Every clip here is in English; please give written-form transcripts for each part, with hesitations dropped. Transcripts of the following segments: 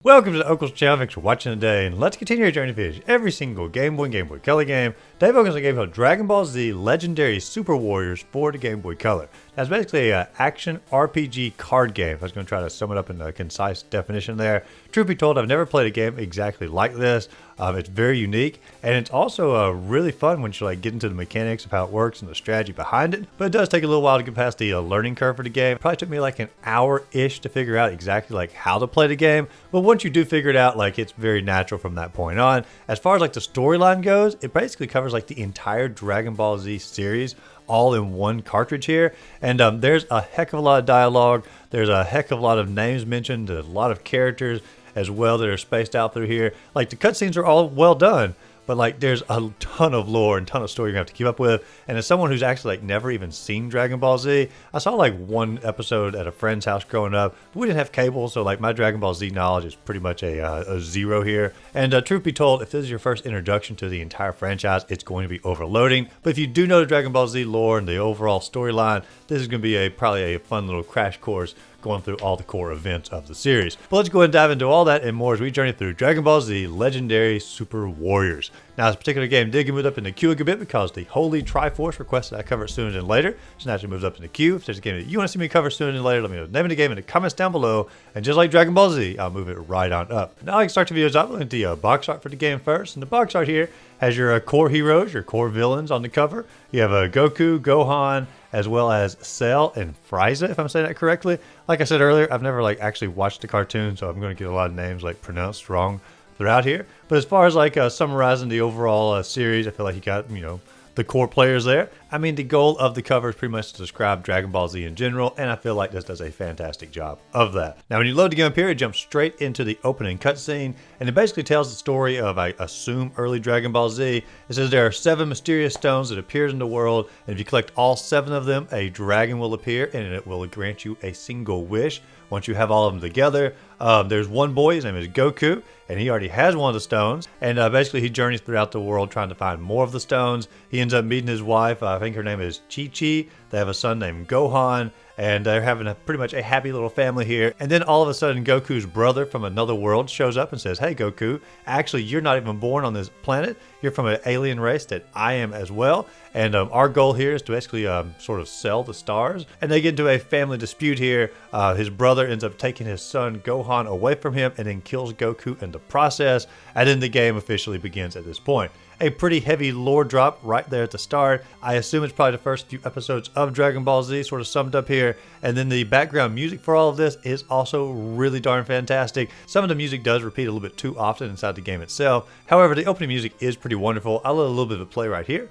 Welcome to the Uncle's channel. Thanks for watching today, and let's continue our journey to finish every single Game Boy and Game Boy Color game. Today, focus on a game called Dragon Ball Z Legendary Super Warriors for the Game Boy Color. That's basically an action RPG card game. I was going to try to sum it up in a concise definition there. Truth be told, I've never played a game exactly like this. It's very unique, and it's also really fun once you get into the mechanics of how it works and the strategy behind it. But it does take a little while to get past the learning curve for the game. It probably took me like an hour-ish to figure out exactly how to play the game. But once you do figure it out, it's very natural from that point on. As far as the storyline goes, it basically covers the entire Dragon Ball Z series all in one cartridge here. And there's a heck of a lot of dialogue. There's a heck of a lot of names mentioned. There's a lot of characters as well that are spaced out through here. The cutscenes are all well done, but there's a ton of lore and ton of story you're gonna have to keep up with. And as someone who's actually never even seen Dragon Ball Z, I saw one episode at a friend's house growing up, but we didn't have cable, so my Dragon Ball Z knowledge is pretty much a zero here. And truth be told, if this is your first introduction to the entire franchise, it's going to be overloading. But if you do know the Dragon Ball Z lore and the overall storyline, this is going to be probably a fun little crash course going through all the core events of the series. But let's go ahead and dive into all that and more as we journey through Dragon Ball Z Legendary Super Warriors. Now, this particular game did get moved up in the queue a good bit because the Holy Triforce requested I cover it sooner than later. So naturally moves up in the queue. If there's a game that you want to see me cover sooner than later, let me know the name of the game in the comments down below. And just like Dragon Ball Z, I'll move it right on up. Now, I can start the videos out looking at the box art for the game first. And the box art here has your core heroes, your core villains on the cover. You have Goku, Gohan, as well as Cell and Frieza, if I'm saying that correctly. Like I said earlier, I've never actually watched the cartoon, so I'm going to get a lot of names pronounced wrong throughout here. But as far as summarizing the overall series, I feel like you got, the core players there. I mean, the goal of the cover is pretty much to describe Dragon Ball Z in general, and I feel like this does a fantastic job of that. Now, when you load the game up here, it jumps straight into the opening cutscene, and it basically tells the story of, I assume, early Dragon Ball Z. It says there are 7 mysterious stones that appears in the world, and if you collect all 7 of them, a dragon will appear, and it will grant you a single wish. Once you have all of them together, there's one boy, his name is Goku, and he already has one of the stones, and basically he journeys throughout the world trying to find more of the stones. He ends up meeting his wife, I think her name is Chi-Chi. They have a son named Gohan, and they're having pretty much a happy little family here. And then all of a sudden, Goku's brother from another world shows up and says, "Hey Goku, actually you're not even born on this planet. You're from an alien race that I am as well. And our goal here is to basically sort of sell the stars." And they get into a family dispute here. His brother ends up taking his son Gohan away from him and then kills Goku in the process. And then the game officially begins at this point. A pretty heavy lore drop right there at the start. I assume it's probably the first few episodes of Dragon Ball Z sort of summed up here. And then the background music for all of this is also really darn fantastic. Some of the music does repeat a little bit too often inside the game itself. However, the opening music is pretty wonderful. I'll let a little bit of it play right here.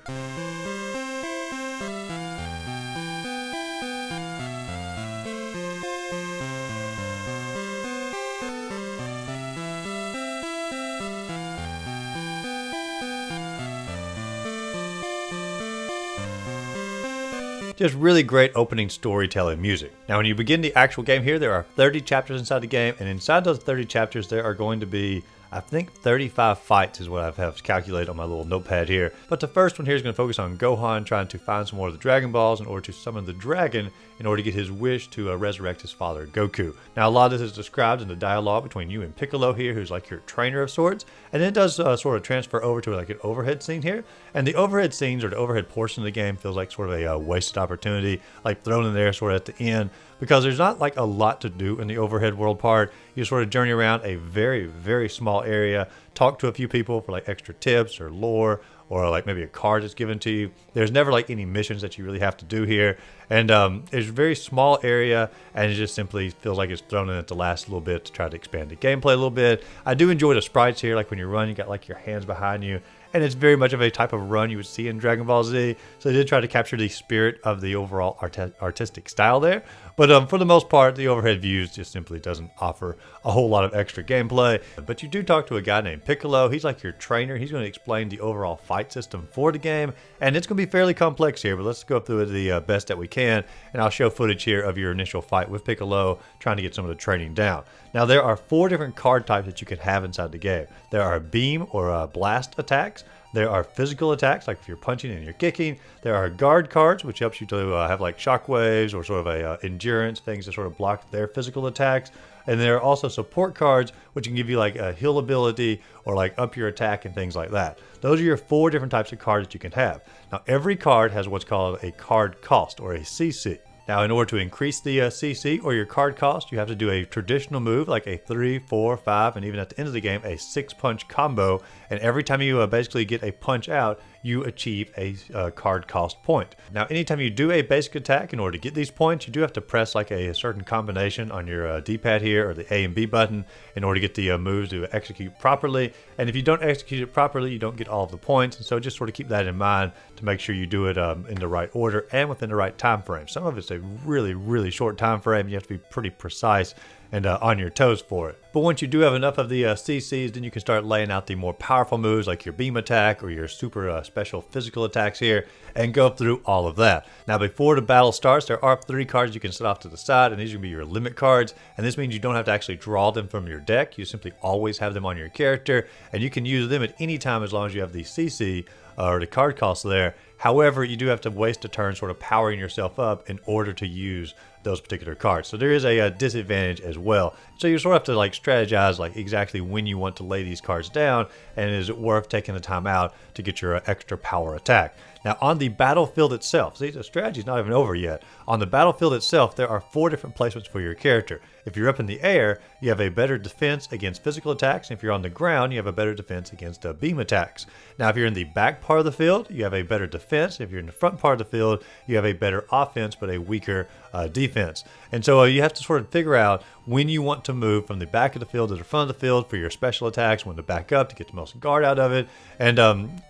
Just really great opening storytelling music. Now, when you begin the actual game here, there are 30 chapters inside the game, and inside those 30 chapters, there are going to be, I think, 35 fights is what I have calculated on my little notepad here. But the first one here is going to focus on Gohan trying to find some more of the Dragon Balls in order to summon the dragon in order to get his wish to resurrect his father, Goku. Now, a lot of this is described in the dialogue between you and Piccolo here, who's your trainer of sorts. And then it does sort of transfer over to an overhead scene here. And the overhead scenes, or the overhead portion of the game, feels like sort of a wasted opportunity, thrown in there sort of at the end, because there's not a lot to do in the overhead world part. You sort of journey around a very, very small area, talk to a few people for extra tips or lore, or maybe a card that's given to you. There's never any missions that you really have to do here. And it's a very small area, and it just simply feels like it's thrown in at the last little bit to try to expand the gameplay a little bit. I do enjoy the sprites here, when you run, you got your hands behind you, and it's very much of a type of run you would see in Dragon Ball Z. So they did try to capture the spirit of the overall artistic style there. But for the most part, the overhead views just simply doesn't offer a whole lot of extra gameplay. But you do talk to a guy named Piccolo. He's your trainer. He's going to explain the overall fight system for the game. And it's going to be fairly complex here, but let's go through it the best that we can. And I'll show footage here of your initial fight with Piccolo, trying to get some of the training down. Now, there are 4 different card types that you can have inside the game. There are beam or blast attacks. There are physical attacks, like if you're punching and you're kicking. There are guard cards, which helps you to have like shockwaves or sort of a endurance, things to sort of block their physical attacks. And there are also support cards, which can give you like a heal ability or like up your attack and things like that. Those are your 4 different types of cards that you can have. Now, every card has what's called a card cost, or a CC. Now, in order to increase the CC or your card cost, you have to do a traditional move like a 3, 4, 5, and even at the end of the game, a 6-punch combo. And every time you basically get a punch out, you achieve a card cost point. Now, anytime you do a basic attack, in order to get these points, you do have to press like a certain combination on your D-pad here, or the A and B button, in order to get the moves to execute properly. And if you don't execute it properly, you don't get all of the points. And so just sort of keep that in mind to make sure you do it in the right order and within the right time frame. Some of it's a really, really short time frame. You have to be pretty precise and on your toes for it. But once you do have enough of the CCs, then you can start laying out the more powerful moves like your beam attack or your super special physical attacks here, and go through all of that. Now, before the battle starts, there are 3 cards you can set off to the side, and these are going to be your limit cards. And this means you don't have to actually draw them from your deck. You simply always have them on your character, and you can use them at any time as long as you have the CC or the card cost there. However, you do have to waste a turn sort of powering yourself up in order to use those particular cards. So there is a disadvantage as well. So you sort of have to like strategize like exactly when you want to lay these cards down, and is it worth taking the time out to get your extra power attack. Now, on the battlefield itself, see, the strategy's not even over yet. On the battlefield itself, there are 4 different placements for your character. If you're up in the air, you have a better defense against physical attacks. And if you're on the ground, you have a better defense against beam attacks. Now, if you're in the back part of the field, you have a better defense. If you're in the front part of the field, you have a better offense, but a weaker defense. And so you have to sort of figure out when you want to move from the back of the field to the front of the field for your special attacks, when to back up to get the most guard out of it. And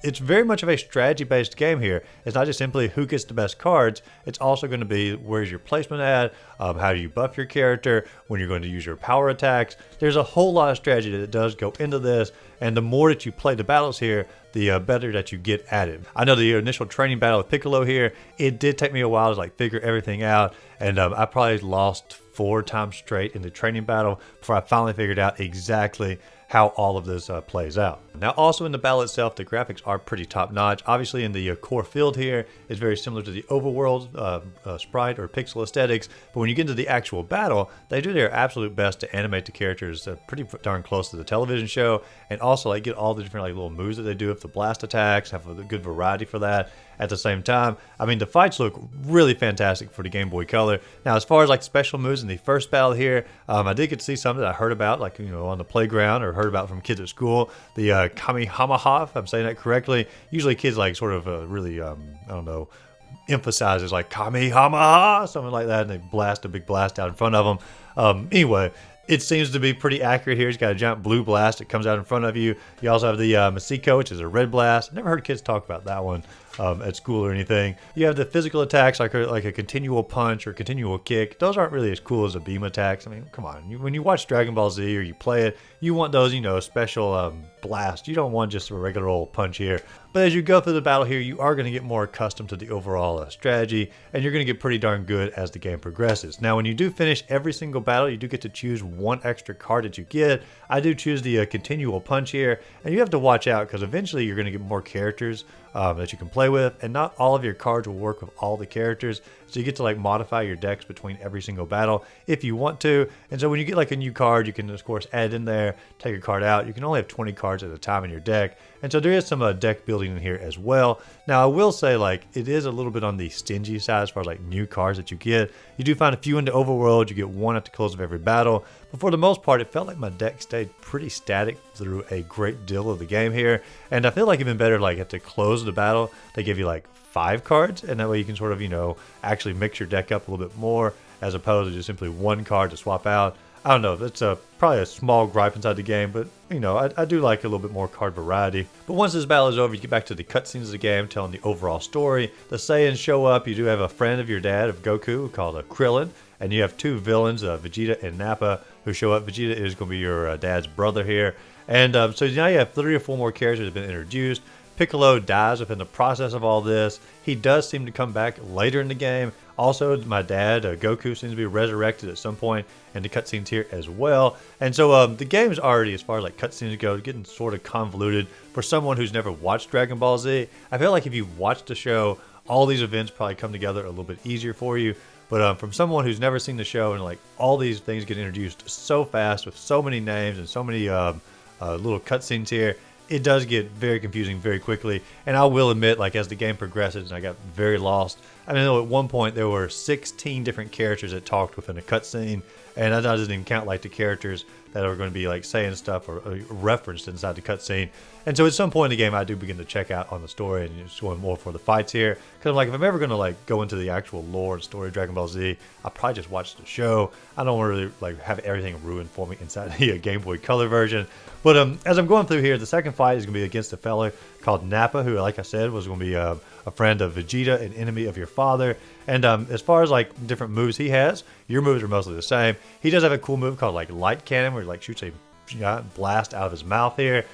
it's very much of a strategy-based game here. It's not just simply who gets the best cards. It's also going to be where's your placement at, how do you buff your character, when you're going to use your power attacks. There's a whole lot of strategy that does go into this, and the more that you play the battles here, the better that you get at it. I know the initial training battle with Piccolo here, it did take me a while to like figure everything out, and I probably lost 4 times straight in the training battle before I finally figured out exactly how all of this plays out. Now, also in the battle itself, the graphics are pretty top notch. Obviously in the core field here is very similar to the overworld sprite or pixel aesthetics, but when you get into the actual battle, they do their absolute best to animate the characters pretty darn close to the television show, and also like get all the different like little moves that they do with the blast attacks, have a good variety for that. At the same time, I mean, the fights look really fantastic for the Game Boy Color. Now, as far as like special moves in the first battle here, I did get to see something that I heard about, like, you know, on the playground or heard about from kids at school. The Kamehameha, if I'm saying that correctly. Usually kids like sort of really, I don't know, emphasizes like Kamehameha, something like that, and they blast a big blast out in front of them. Anyway, it seems to be pretty accurate here. He's got a giant blue blast that comes out in front of you. You also have the Masiko, which is a red blast. Never heard kids talk about that one at school or anything. You have the physical attacks like a continual punch or continual kick. Those aren't really as cool as the beam attacks. I mean, come on. When you watch Dragon Ball Z or you play it, you want those, you know, special blast. You don't want just a regular old punch here. But as you go through the battle here, you are going to get more accustomed to the overall strategy, and you're going to get pretty darn good as the game progresses. Now, when you do finish every single battle, you do get to choose 1 extra card that you get. I do choose the continual punch here, and you have to watch out because eventually you're going to get more characters that you can play with, and not all of your cards will work with all the characters, so you get to like modify your decks between every single battle if you want to. And so when you get like a new card, you can of course add in there, take a card out. You can only have 20 cards at a time in your deck, and so there is some deck building in here as well. Now, I will say, like, it is a little bit on the stingy side as far as like new cards that you get. You do find a few in the overworld. You get 1 at the close of every battle, but for the most part, it felt like my deck stayed pretty static through a great deal of the game here. And I feel like even better, like at the close of the battle, they give you like 5 cards, and that way you can sort of, you know, actually mix your deck up a little bit more as opposed to just simply 1 card to swap out. I don't know, that's probably a small gripe inside the game, but, you know, I do like a little bit more card variety. But once this battle is over, you get back to the cutscenes of the game, telling the overall story. The Saiyans show up. You do have a friend of your dad, of Goku, called Krillin, and you have 2 villains, Vegeta and Nappa, who show up. Vegeta is going to be your dad's brother here. And so now you have 3 or 4 more characters that have been introduced. Piccolo dies within the process of all this. He does seem to come back later in the game. Also, my dad, Goku, seems to be resurrected at some point in the cutscenes here as well. And so the game is already, as far as like cutscenes go, getting sort of convoluted for someone who's never watched Dragon Ball Z. I feel like if you've watched the show, all these events probably come together a little bit easier for you. But from someone who's never seen the show, and like all these things get introduced so fast with so many names and so many little cutscenes here, it does get very confusing very quickly. And I will admit, like as the game progresses, and I got very lost. I mean, at one point there were 16 different characters that talked within a cutscene, and that doesn't even count like the characters that are going to be like saying stuff or referenced inside the cutscene. And so at some point in the game, I do begin to check out on the story and just going more for the fights here. Because I'm like, if I'm ever going to like go into the actual lore and story of Dragon Ball Z, I'll probably just watch the show. I don't want to really like have everything ruined for me inside the Game Boy Color version. But as I'm going through here, the second fight is going to be against a fella called Nappa, who, like I said, was going to be a friend of Vegeta, an enemy of your father. And as far as like different moves he has, your moves are mostly the same. He does have a cool move called like Light Cannon, where he like shoots a blast out of his mouth here.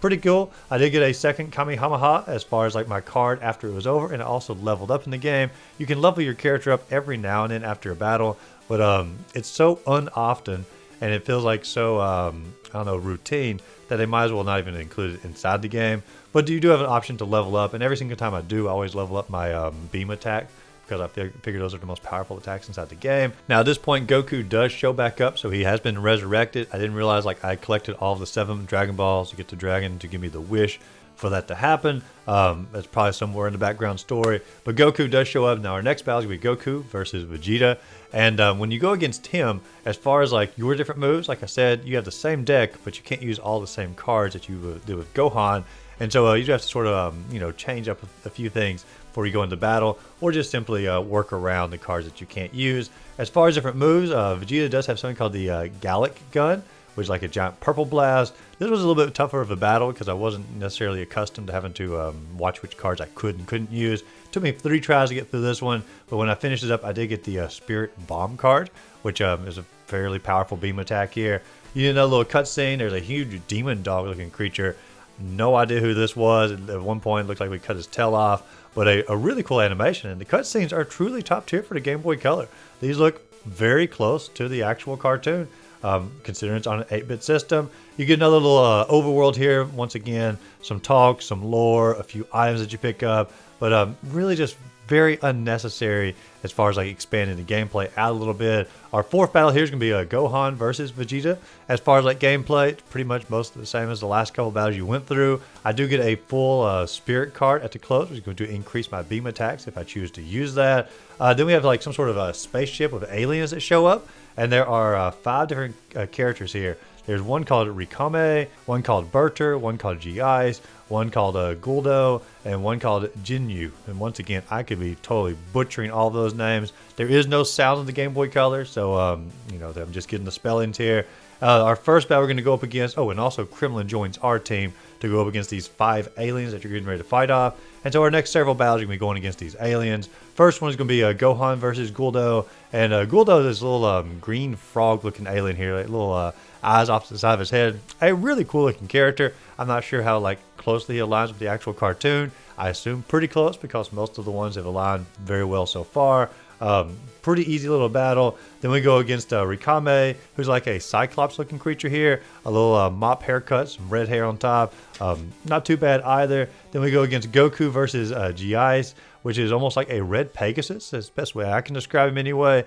Pretty cool. I did get a second Kamehameha as far as like my card after it was over, and I also leveled up in the game. You can level your character up every now and then after a battle, but it's so unoften, and it feels like so I don't know, routine, that they might as well not even include it inside the game. But you do have an option to level up, and every single time I do, I always level up my beam attack, because I figure those are the most powerful attacks inside the game. Now at this point, Goku does show back up, so he has been resurrected. I didn't realize like I collected all of the 7 Dragon Balls to get the dragon to give me the wish for that to happen. That's probably somewhere in the background story. But Goku does show up. Now our next battle is going to be Goku versus Vegeta. And when you go against him, as far as like your different moves, like I said, you have the same deck, but you can't use all the same cards that you do with Gohan. And so you have to sort of, change up a few things before you go into battle, or just simply work around the cards that you can't use. As far as different moves, Vegeta does have something called the Gallic Gun, which is like a giant purple blast. This was a little bit tougher of a battle because I wasn't necessarily accustomed to having to watch which cards I could and couldn't use. It took me 3 tries to get through this one, but when I finished it up, I did get the Spirit Bomb card, which is a fairly powerful beam attack here. You get another little cutscene. There's a huge demon dog looking creature. No idea who this was. At one point, it looked like we cut his tail off, but a really cool animation. And the cutscenes are truly top tier for the Game Boy Color. These look very close to the actual cartoon, considering it's on an 8-bit system. You get another little overworld here. Once again, some talk, some lore, a few items that you pick up, but really just very unnecessary as far as like expanding the gameplay out a little bit. Our fourth battle here is going to be Gohan versus Vegeta. As far as like gameplay, it's pretty much most of the same as the last couple battles you went through. I do get a full spirit card at the close, which is going to increase my beam attacks if I choose to use that. Then we have like some sort of a spaceship with aliens that show up, and there are 5 different characters here. There's one called Rikame, one called Berter, one called G-Ice, one called Guldo, and one called Ginyu. And once again, I could be totally butchering all those names. There is no sound in the Game Boy Color, so I'm just getting the spellings here. Our first battle we're going to go up against, and also Kremlin joins our team to go up against these 5 aliens that you're getting ready to fight off. And so our next several battles are going to be going against these aliens. First one is going to be Gohan versus Guldo, and Guldo is this little green frog looking alien here, like little eyes off to the side of his head. A really cool looking character. I'm not sure how like closely he aligns with the actual cartoon. I assume pretty close, because most of the ones have aligned very well so far. Pretty easy little battle. Then we go against Rikame, who's like a Cyclops looking creature here. A little mop haircut, some red hair on top. Not too bad either. Then we go against Goku versus G-Ice, which is almost like a red Pegasus. That's the best way I can describe him anyway.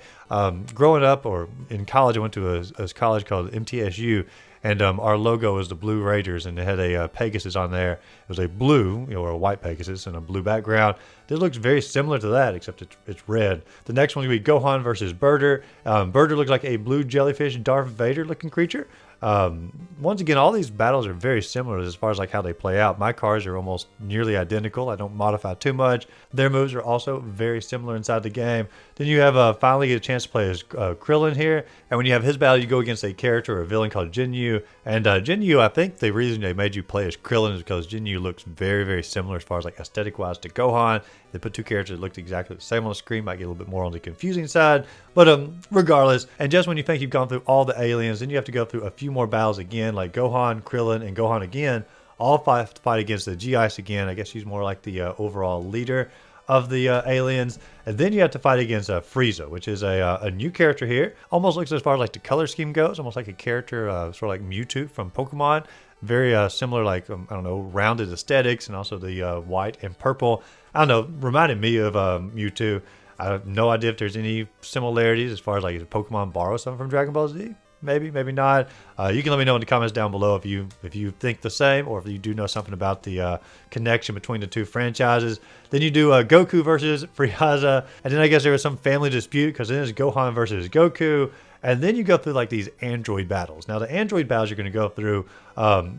Growing up, or in college, I went to a college called MTSU, and our logo was the Blue Raiders, and it had a Pegasus on there. It was a blue, or a white Pegasus, and a blue background. This looks very similar to that, except it's red. The next one will be Gohan versus Berter. Berter looks like a blue jellyfish Darth Vader looking creature. Once again, all these battles are very similar as far as like how they play out. My cards are almost nearly identical. I don't modify too much. Their moves are also very similar inside the game. Then you have finally get a chance to play as Krillin here, and when you have his battle, you go against a character or a villain called Ginyu. And Ginyu, I think the reason they made you play as Krillin is because Ginyu looks very, very similar as far as like aesthetic wise to Gohan. They put 2 characters that looked exactly the same on the screen. Might get a little bit more on the confusing side, but regardless. And just when you think you've gone through all the aliens, then you have to go through a few more battles again, like Gohan, Krillin, and Gohan again. All 5 to fight against the G-Ice again. I guess she's more like the overall leader of the aliens. And then you have to fight against Frieza, which is a new character here. Almost looks, as far as like the color scheme goes, almost like a character sort of like Mewtwo from Pokemon. Very similar, like, I don't know, rounded aesthetics, and also the white and purple. I don't know, reminded me of Mewtwo. I have no idea if there's any similarities as far as like if Pokemon borrow something from Dragon Ball Z. Maybe, maybe not. You can let me know in the comments down below if you think the same, or if you do know something about the connection between the two franchises. Then you do Goku versus Frieza, and then I guess there was some family dispute because then it's Gohan versus Goku, and then you go through like these android battles. Now the android battles you're going to go through,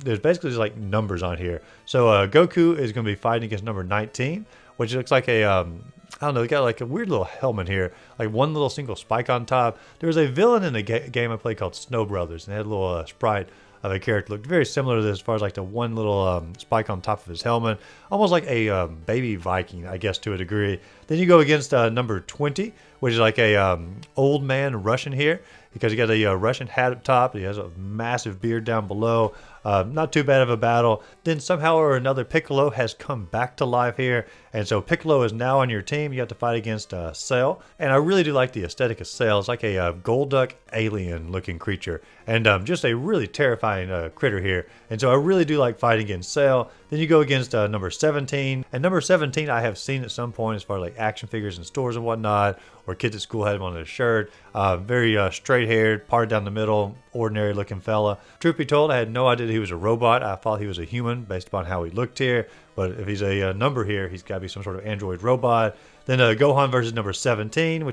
there's basically just like numbers on here. So Goku is going to be fighting against number 19, which looks like a I don't know, they got like a weird little helmet here, like one little single spike on top. There was a villain in the game I played called Snow Brothers, and they had a little sprite of a character. Looked very similar to this as far as like the one little spike on top of his helmet. Almost like a baby Viking, I guess, to a degree. Then you go against number 20, which is like a old man Russian here, because he got a Russian hat up top. He has a massive beard down below. Not too bad of a battle. Then somehow or another, Piccolo has come back to life here. And so Piccolo is now on your team. You have to fight against Cell. And I really do like the aesthetic of Cell. It's like a Golduck alien looking creature. And just a really terrifying critter here. And so I really do like fighting against Cell. Then you go against number 17. And number 17 I have seen at some point as far as like action figures in stores and whatnot. Or kids at school had him on their shirt. Very straight haired, parted down the middle, ordinary looking fella. Truth be told, I had no idea he was a robot. I thought he was a human based upon how he looked here. But if he's a number here, he's got to be some sort of android robot. Then Gohan versus number 17,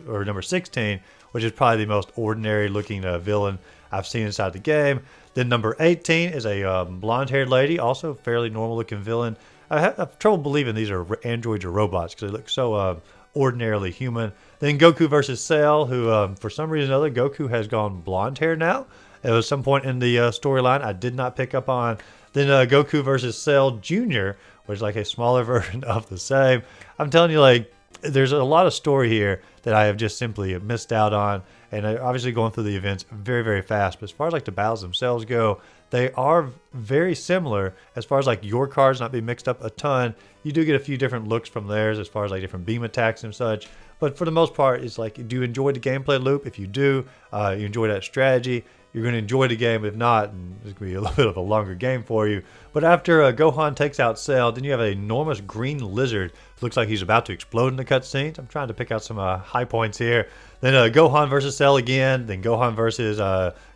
or number 16, which is probably the most ordinary looking villain I've seen inside the game. Then number 18 is a blonde haired lady, also fairly normal looking villain. I have trouble believing these are androids or robots because they look so ordinarily human. Then Goku versus Cell, who for some reason or other, Goku has gone blonde hair now. It was some point in the storyline I did not pick up on. Then Goku versus Cell Jr., which is like a smaller version of the same. I'm telling you, like, there's a lot of story here that I have just simply missed out on. And obviously going through the events very, very fast. But as far as like the battles themselves go, they are very similar as far as like your cards not being mixed up a ton. You do get a few different looks from theirs as far as like different beam attacks and such. But for the most part, it's like, do you enjoy the gameplay loop? If you do, you enjoy that strategy, you're going to enjoy the game. If not, it's going to be a little bit of a longer game for you. But after Gohan takes out Cell, then you have an enormous green lizard. Looks like he's about to explode in the cutscenes. I'm trying to pick out some high points here. Then Gohan versus Cell again. Then Gohan versus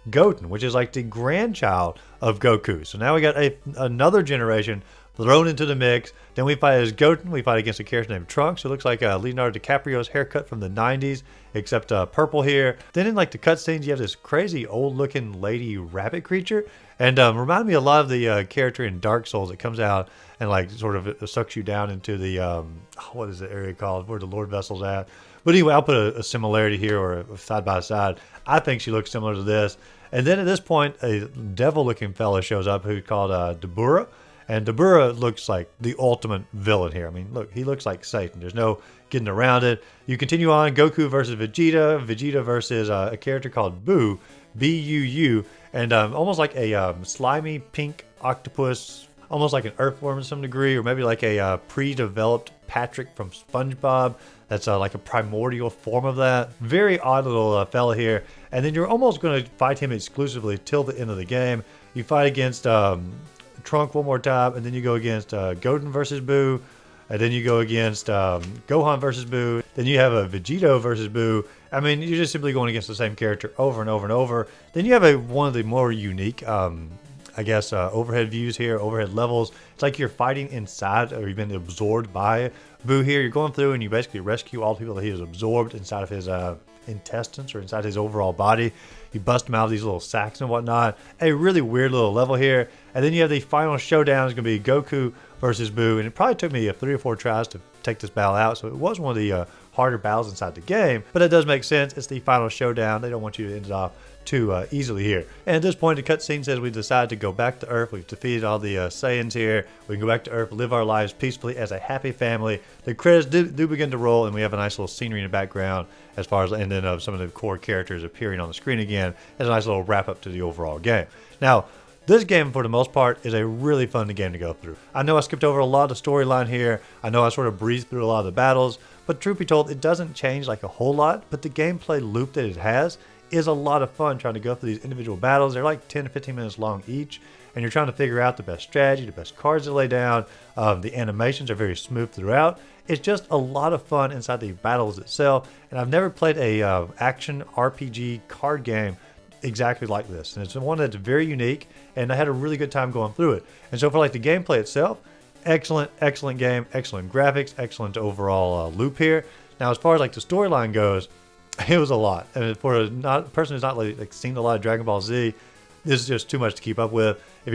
Goten, which is like the grandchild of Goku. So now we got another generation thrown into the mix. Then we fight as Goten. We fight against a character named Trunks, who looks like Leonardo DiCaprio's haircut from the 90s, except purple here. Then in like the cutscenes, you have this crazy old-looking lady rabbit creature, and remind me a lot of the character in Dark Souls that comes out and like sort of sucks you down into the what is the area called where the Lord Vessel's at. But anyway, I'll put a similarity here, or a side by side. I think she looks similar to this. And then at this point, a devil-looking fella shows up who's called Dabura. And Dabura looks like the ultimate villain here. I mean, look, he looks like Satan. There's no getting around it. You continue on, Goku versus Vegeta. Vegeta versus a character called Buu, B-U-U. And almost like a slimy pink octopus, almost like an earthworm to some degree, or maybe like a pre-developed Patrick from SpongeBob. That's like a primordial form of that. Very odd little fella here. And then you're almost going to fight him exclusively till the end of the game. You fight against Trunk one more time, and then you go against Goten versus Buu, and then you go against Gohan versus Buu. Then you have a Vegito versus Buu. I mean, you're just simply going against the same character over and over and over. Then you have one of the more unique, I guess, overhead views here, overhead levels. It's like you're fighting inside, or you've been absorbed by Buu here. You're going through and you basically rescue all the people that he has absorbed inside of his intestines or inside his overall body. You bust him out of these little sacks and whatnot. A really weird little level here. And then you have the final showdown. It's going to be Goku versus Buu. And it probably took me 3 or 4 tries to take this battle out. So it was one of the harder battles inside the game. But it does make sense. It's the final showdown. They don't want you to end it off too easily here. And at this point, the cutscene says we decided to go back to Earth. We've defeated all the Saiyans here. We can go back to Earth, live our lives peacefully as a happy family. The credits do begin to roll, and we have a nice little scenery in the background as far as, and then some of the core characters appearing on the screen again as a nice little wrap up to the overall game. Now, this game, for the most part, is a really fun game to go through. I know I skipped over a lot of the storyline here. I know I sort of breezed through a lot of the battles, but truth be told, it doesn't change like a whole lot, but the gameplay loop that it has is a lot of fun trying to go through these individual battles. They're like 10 to 15 minutes long each, and you're trying to figure out the best strategy, the best cards to lay down. The animations are very smooth throughout, It's just a lot of fun inside the battles itself, and I've never played a action RPG card game exactly like this, and it's one that's very unique, and I had a really good time going through it. And so for like the gameplay itself, excellent game, excellent graphics, excellent overall loop here. Now as far as like the storyline goes, it was a lot, and for a person who's not like seen a lot of Dragon Ball Z, this is just too much to keep up with. If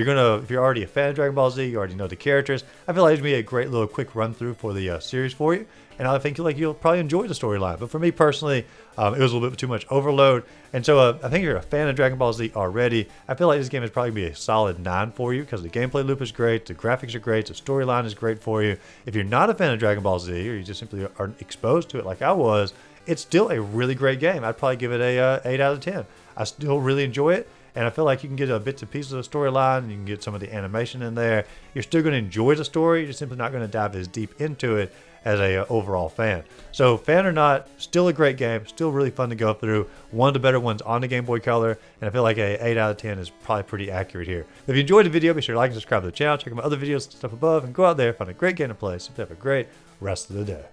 you're already a fan of Dragon Ball Z, you already know the characters, I feel like it's gonna be a great little quick run through for the series for you, and I think you'll probably enjoy the storyline. But for me personally, it was a little bit too much overload, and so I think if you're a fan of Dragon Ball Z already, I feel like this game is probably gonna be a solid 9 for you, because the gameplay loop is great, the graphics are great, the storyline is great for you. If you're not a fan of Dragon Ball Z, or you just simply aren't exposed to it like I was, it's still a really great game. I'd probably give it a 8 out of 10. I still really enjoy it. And I feel like you can get bits and pieces of the storyline, and you can get some of the animation in there. You're still going to enjoy the story. You're simply not going to dive as deep into it as a overall fan. So fan or not, still a great game. Still really fun to go through. One of the better ones on the Game Boy Color. And I feel like a 8 out of 10 is probably pretty accurate here. If you enjoyed the video, be sure to like and subscribe to the channel. Check out my other videos and stuff above. And go out there, find a great game to play. So have a great rest of the day.